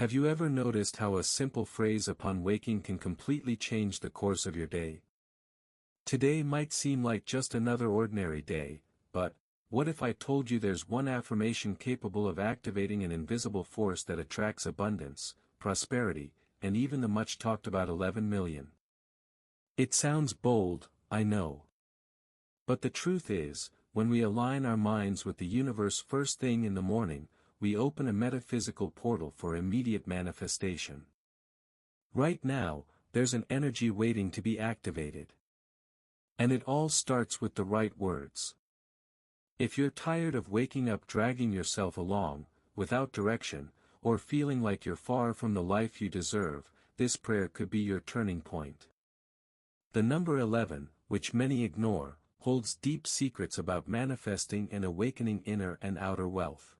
Have you ever noticed how a simple phrase upon waking can completely change the course of your day? Today might seem like just another ordinary day, but what if I told you there's one affirmation capable of activating an invisible force that attracts abundance, prosperity, and even the much talked about 11 million? It sounds bold, I know. But the truth is, when we align our minds with the universe first thing in the morning, we open a metaphysical portal for immediate manifestation. Right now, there's an energy waiting to be activated. And it all starts with the right words. If you're tired of waking up dragging yourself along, without direction, or feeling like you're far from the life you deserve, this prayer could be your turning point. The number 11, which many ignore, holds deep secrets about manifesting and awakening inner and outer wealth.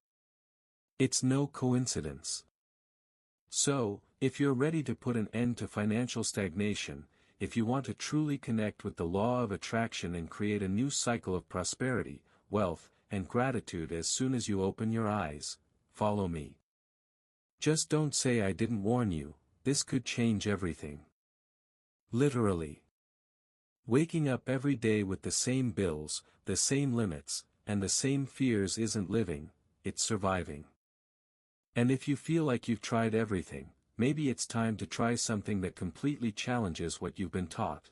It's no coincidence. So, if you're ready to put an end to financial stagnation, if you want to truly connect with the law of attraction and create a new cycle of prosperity, wealth, and gratitude as soon as you open your eyes, follow me. Just don't say I didn't warn you, this could change everything. Literally. Waking up every day with the same bills, the same limits, and the same fears isn't living, it's surviving. And if you feel like you've tried everything, maybe it's time to try something that completely challenges what you've been taught.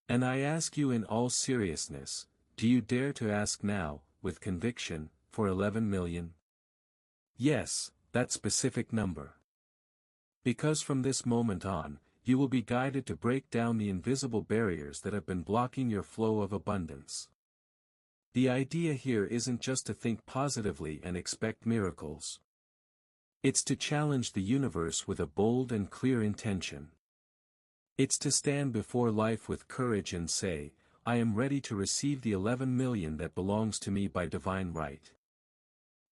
And I ask you in all seriousness, do you dare to ask now, with conviction, for 11 million? Yes, that specific number. Because from this moment on, you will be guided to break down the invisible barriers that have been blocking your flow of abundance. The idea here isn't just to think positively and expect miracles. It's to challenge the universe with a bold and clear intention. It's to stand before life with courage and say, I am ready to receive the 11 million that belongs to me by divine right.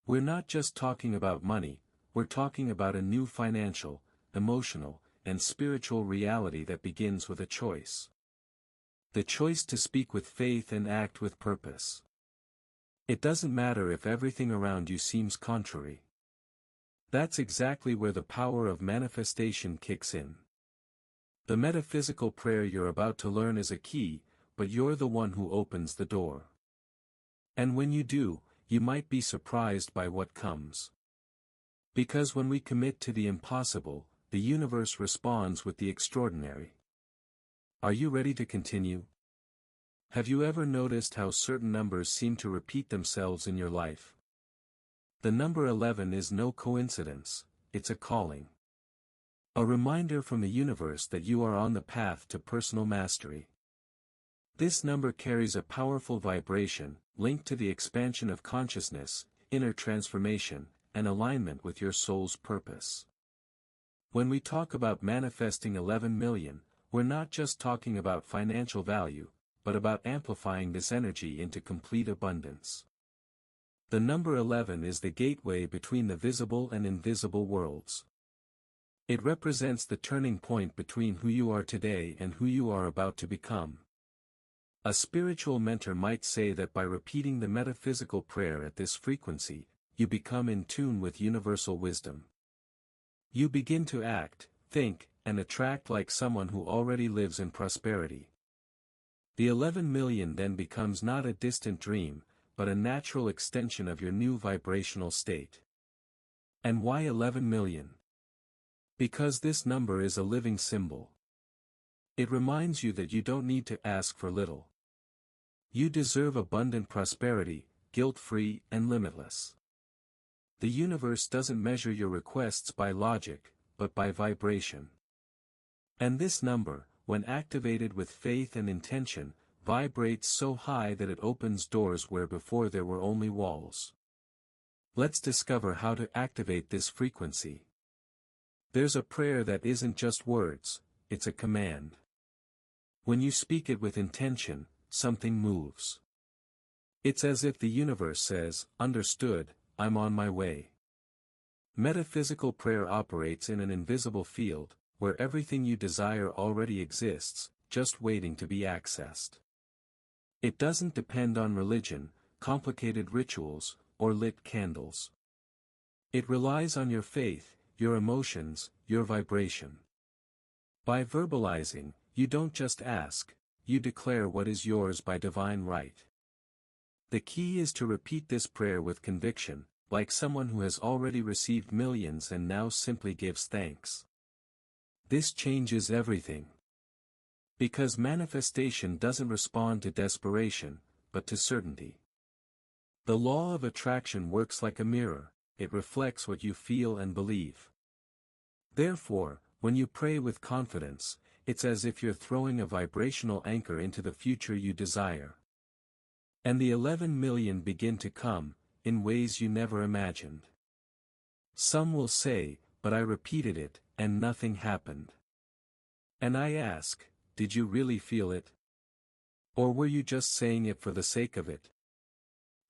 We're not just talking about money, we're talking about a new financial, emotional, and spiritual reality that begins with a choice. The choice to speak with faith and act with purpose. It doesn't matter if everything around you seems contrary. That's exactly where the power of manifestation kicks in. The metaphysical prayer you're about to learn is a key, but you're the one who opens the door. And when you do, you might be surprised by what comes. Because when we commit to the impossible, the universe responds with the extraordinary. Are you ready to continue? Have you ever noticed how certain numbers seem to repeat themselves in your life? The number 11 is no coincidence, it's a calling. A reminder from the universe that you are on the path to personal mastery. This number carries a powerful vibration, linked to the expansion of consciousness, inner transformation, and alignment with your soul's purpose. When we talk about manifesting 11 million, we're not just talking about financial value, but about amplifying this energy into complete abundance. The number 11 is the gateway between the visible and invisible worlds. It represents the turning point between who you are today and who you are about to become. A spiritual mentor might say that by repeating the metaphysical prayer at this frequency, you become in tune with universal wisdom. You begin to act, think, and attract like someone who already lives in prosperity. The 11 million then becomes not a distant dream, but a natural extension of your new vibrational state. And why 11 million? Because this number is a living symbol. It reminds you that you don't need to ask for little. You deserve abundant prosperity, guilt-free and limitless. The universe doesn't measure your requests by logic, but by vibration. And this number, when activated with faith and intention, vibrates so high that it opens doors where before there were only walls. Let's discover how to activate this frequency. There's a prayer that isn't just words, it's a command. When you speak it with intention, something moves. It's as if the universe says, understood, I'm on my way. Metaphysical prayer operates in an invisible field, where everything you desire already exists, just waiting to be accessed. It doesn't depend on religion, complicated rituals, or lit candles. It relies on your faith, your emotions, your vibration. By verbalizing, you don't just ask, you declare what is yours by divine right. The key is to repeat this prayer with conviction, like someone who has already received millions and now simply gives thanks. This changes everything. Because manifestation doesn't respond to desperation, but to certainty. The law of attraction works like a mirror, it reflects what you feel and believe. Therefore, when you pray with confidence, it's as if you're throwing a vibrational anchor into the future you desire. And the 11 million begin to come, in ways you never imagined. Some will say, but I repeated it, and nothing happened. And I ask, did you really feel it? Or were you just saying it for the sake of it?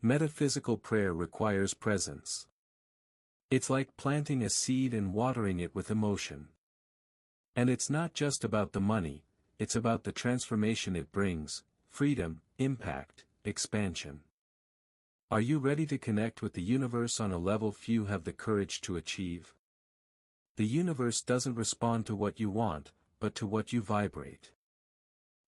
Metaphysical prayer requires presence. It's like planting a seed and watering it with emotion. And it's not just about the money, it's about the transformation it brings, freedom, impact, expansion. Are you ready to connect with the universe on a level few have the courage to achieve? The universe doesn't respond to what you want, but to what you vibrate.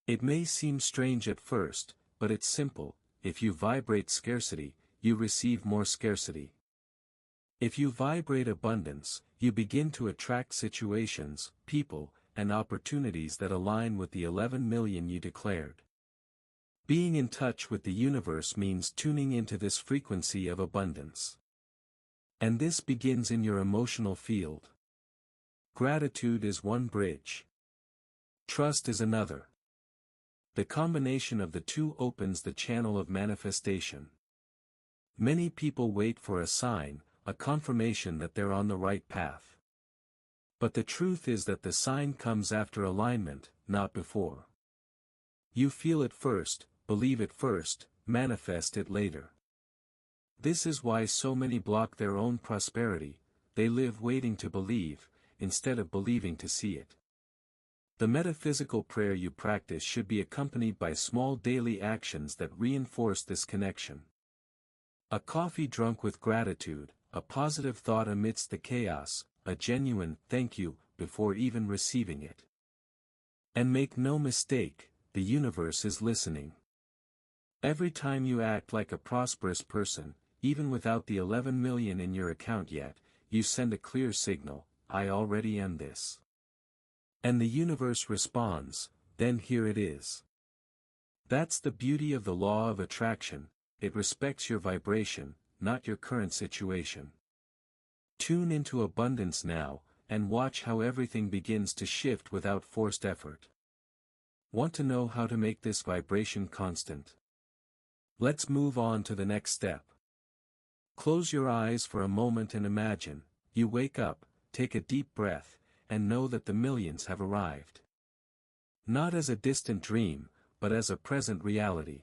It may seem strange at first, but it's simple. If you vibrate scarcity, you receive more scarcity. If you vibrate abundance, you begin to attract situations, people, and opportunities that align with the 11 million you declared. Being in touch with the universe means tuning into this frequency of abundance. And this begins in your emotional field. Gratitude is one bridge. Trust is another. The combination of the two opens the channel of manifestation. Many people wait for a sign, a confirmation that they're on the right path. But the truth is that the sign comes after alignment, not before. You feel it first, believe it first, manifest it later. This is why so many block their own prosperity, they live waiting to believe, instead of believing to see it. The metaphysical prayer you practice should be accompanied by small daily actions that reinforce this connection. A coffee drunk with gratitude, a positive thought amidst the chaos, a genuine thank you before even receiving it. And make no mistake, the universe is listening. Every time you act like a prosperous person, even without the 11 million in your account yet, you send a clear signal, I already am this. And the universe responds, then here it is. That's the beauty of the law of attraction, it respects your vibration, not your current situation. Tune into abundance now, and watch how everything begins to shift without forced effort. Want to know how to make this vibration constant? Let's move on to the next step. Close your eyes for a moment and imagine, you wake up, take a deep breath, and know that the millions have arrived. Not as a distant dream, but as a present reality.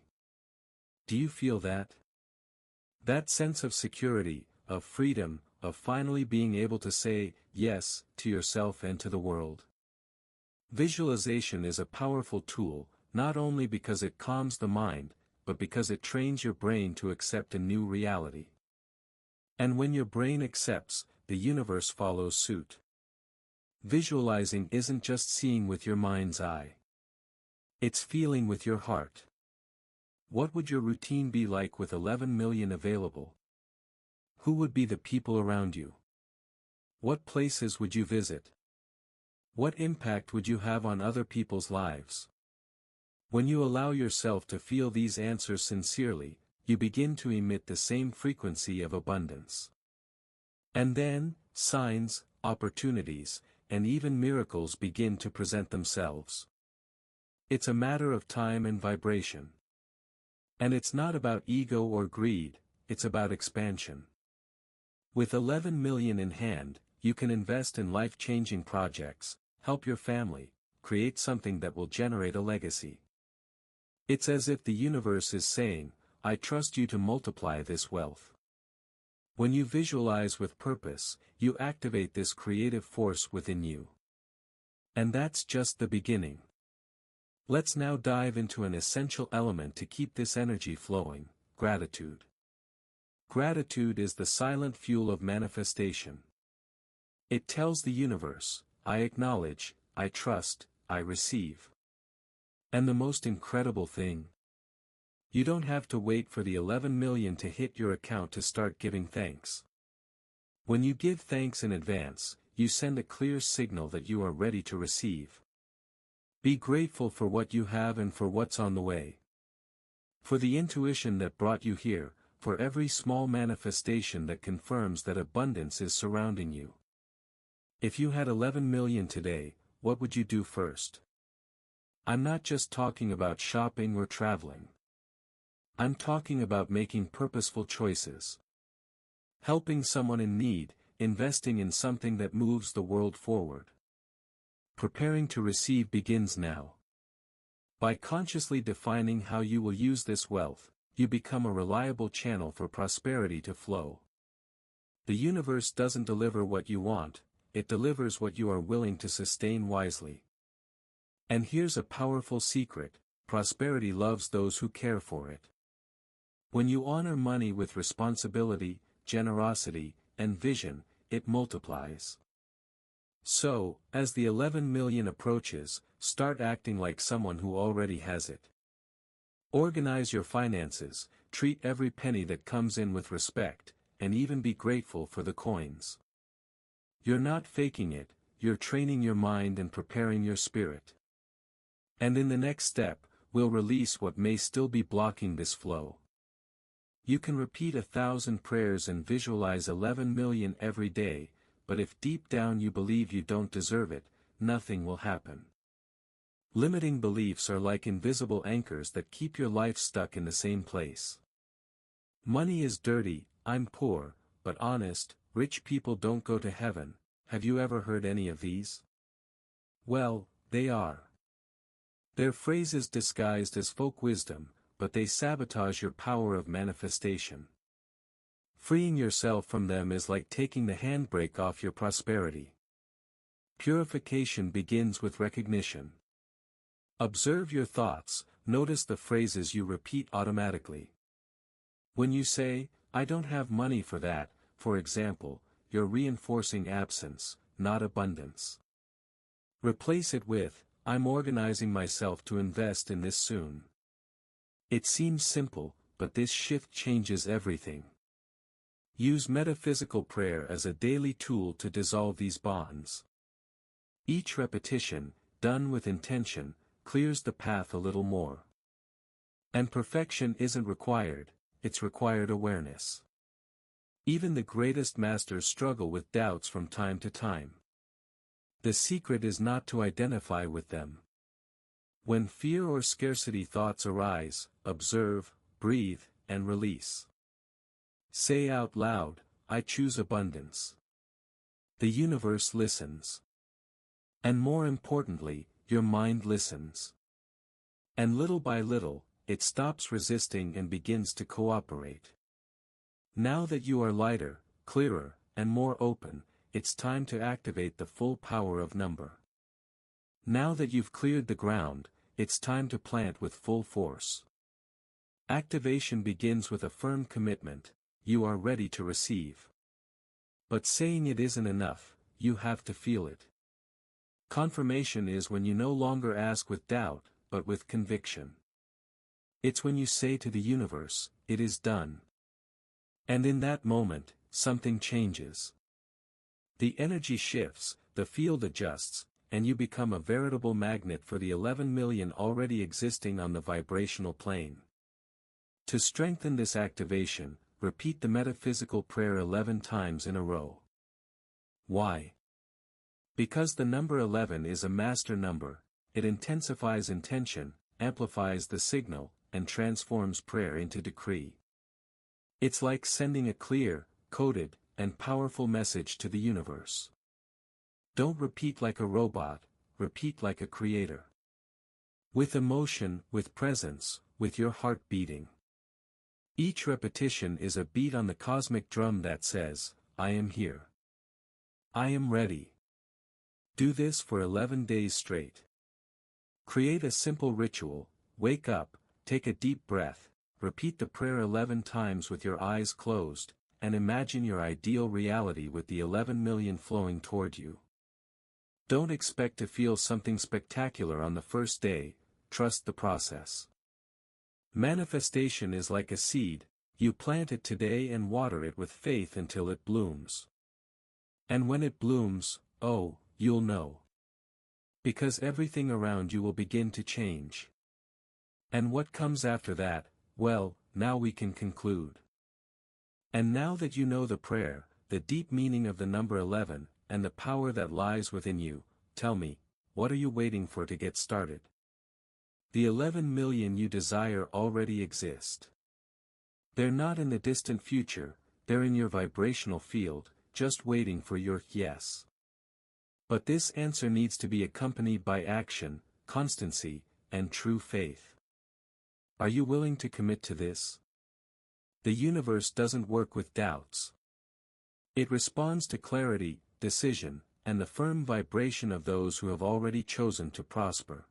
Do you feel that? That sense of security, of freedom, of finally being able to say yes to yourself and to the world. Visualization is a powerful tool, not only because it calms the mind, but because it trains your brain to accept a new reality. And when your brain accepts, the universe follows suit. Visualizing isn't just seeing with your mind's eye. It's feeling with your heart. What would your routine be like with 11 million available? Who would be the people around you? What places would you visit? What impact would you have on other people's lives? When you allow yourself to feel these answers sincerely, you begin to emit the same frequency of abundance. And then, signs, opportunities, and even miracles begin to present themselves. It's a matter of time and vibration. And it's not about ego or greed, it's about expansion. With 11 million in hand, you can invest in life-changing projects, help your family, create something that will generate a legacy. It's as if the universe is saying, I trust you to multiply this wealth. When you visualize with purpose, you activate this creative force within you. And that's just the beginning. Let's now dive into an essential element to keep this energy flowing, gratitude. Gratitude is the silent fuel of manifestation. It tells the universe, I acknowledge, I trust, I receive. And the most incredible thing? You don't have to wait for the 11 million to hit your account to start giving thanks. When you give thanks in advance, you send a clear signal that you are ready to receive. Be grateful for what you have and for what's on the way. For the intuition that brought you here, for every small manifestation that confirms that abundance is surrounding you. If you had 11 million today, what would you do first? I'm not just talking about shopping or traveling. I'm talking about making purposeful choices. Helping someone in need, investing in something that moves the world forward. Preparing to receive begins now. By consciously defining how you will use this wealth, you become a reliable channel for prosperity to flow. The universe doesn't deliver what you want, it delivers what you are willing to sustain wisely. And here's a powerful secret, prosperity loves those who care for it. When you honor money with responsibility, generosity, and vision, it multiplies. So, as the 11 million approaches, start acting like someone who already has it. Organize your finances, treat every penny that comes in with respect, and even be grateful for the coins. You're not faking it, you're training your mind and preparing your spirit. And in the next step, we'll release what may still be blocking this flow. You can repeat 1,000 prayers and visualize 11 million every day, but if deep down you believe you don't deserve it, nothing will happen. Limiting beliefs are like invisible anchors that keep your life stuck in the same place. Money is dirty, I'm poor, but honest, rich people don't go to heaven. Have you ever heard any of these? Well, they are. They're phrases disguised as folk wisdom, but they sabotage your power of manifestation. Freeing yourself from them is like taking the handbrake off your prosperity. Purification begins with recognition. Observe your thoughts, notice the phrases you repeat automatically. When you say, I don't have money for that, for example, you're reinforcing absence, not abundance. Replace it with, I'm organizing myself to invest in this soon. It seems simple, but this shift changes everything. Use metaphysical prayer as a daily tool to dissolve these bonds. Each repetition, done with intention, clears the path a little more. And perfection isn't required, it's required awareness. Even the greatest masters struggle with doubts from time to time. The secret is not to identify with them. When fear or scarcity thoughts arise, observe, breathe, and release. Say out loud, I choose abundance. The universe listens. And more importantly, your mind listens. And little by little, it stops resisting and begins to cooperate. Now that you are lighter, clearer, and more open, it's time to activate the full power of number. Now that you've cleared the ground, it's time to plant with full force. Activation begins with a firm commitment, you are ready to receive. But saying it isn't enough, you have to feel it. Confirmation is when you no longer ask with doubt, but with conviction. It's when you say to the universe, it is done. And in that moment, something changes. The energy shifts, the field adjusts, and you become a veritable magnet for the 11 million already existing on the vibrational plane. To strengthen this activation, repeat the metaphysical prayer 11 times in a row. Why? Because the number 11 is a master number, it intensifies intention, amplifies the signal, and transforms prayer into decree. It's like sending a clear, coded, and powerful message to the universe. Don't repeat like a robot, repeat like a creator. With emotion, with presence, with your heart beating. Each repetition is a beat on the cosmic drum that says, I am here. I am ready. Do this for 11 days straight. Create a simple ritual, wake up, take a deep breath, repeat the prayer 11 times with your eyes closed, and imagine your ideal reality with the 11 million flowing toward you. Don't expect to feel something spectacular on the first day, trust the process. Manifestation is like a seed, you plant it today and water it with faith until it blooms. And when it blooms, oh, you'll know. Because everything around you will begin to change. And what comes after that, well, now we can conclude. And now that you know the prayer, the deep meaning of the number 11, and the power that lies within you, tell me, what are you waiting for to get started? The 11 million you desire already exist. They're not in the distant future, they're in your vibrational field, just waiting for your yes. But this answer needs to be accompanied by action, constancy, and true faith. Are you willing to commit to this? The universe doesn't work with doubts. It responds to clarity, decision, and the firm vibration of those who have already chosen to prosper.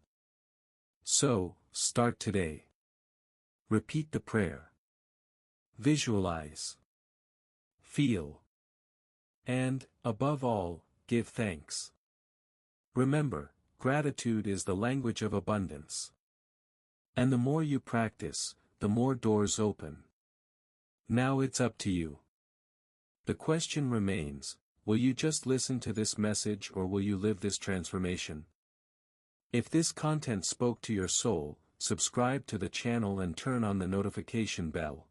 So, start today. Repeat the prayer. Visualize. Feel. And, above all, give thanks. Remember, gratitude is the language of abundance. And the more you practice, the more doors open. Now it's up to you. The question remains, will you just listen to this message or will you live this transformation? If this content spoke to your soul, subscribe to the channel and turn on the notification bell.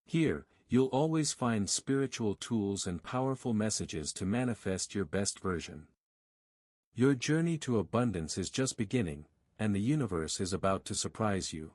Here, you'll always find spiritual tools and powerful messages to manifest your best version. Your journey to abundance is just beginning, and the universe is about to surprise you.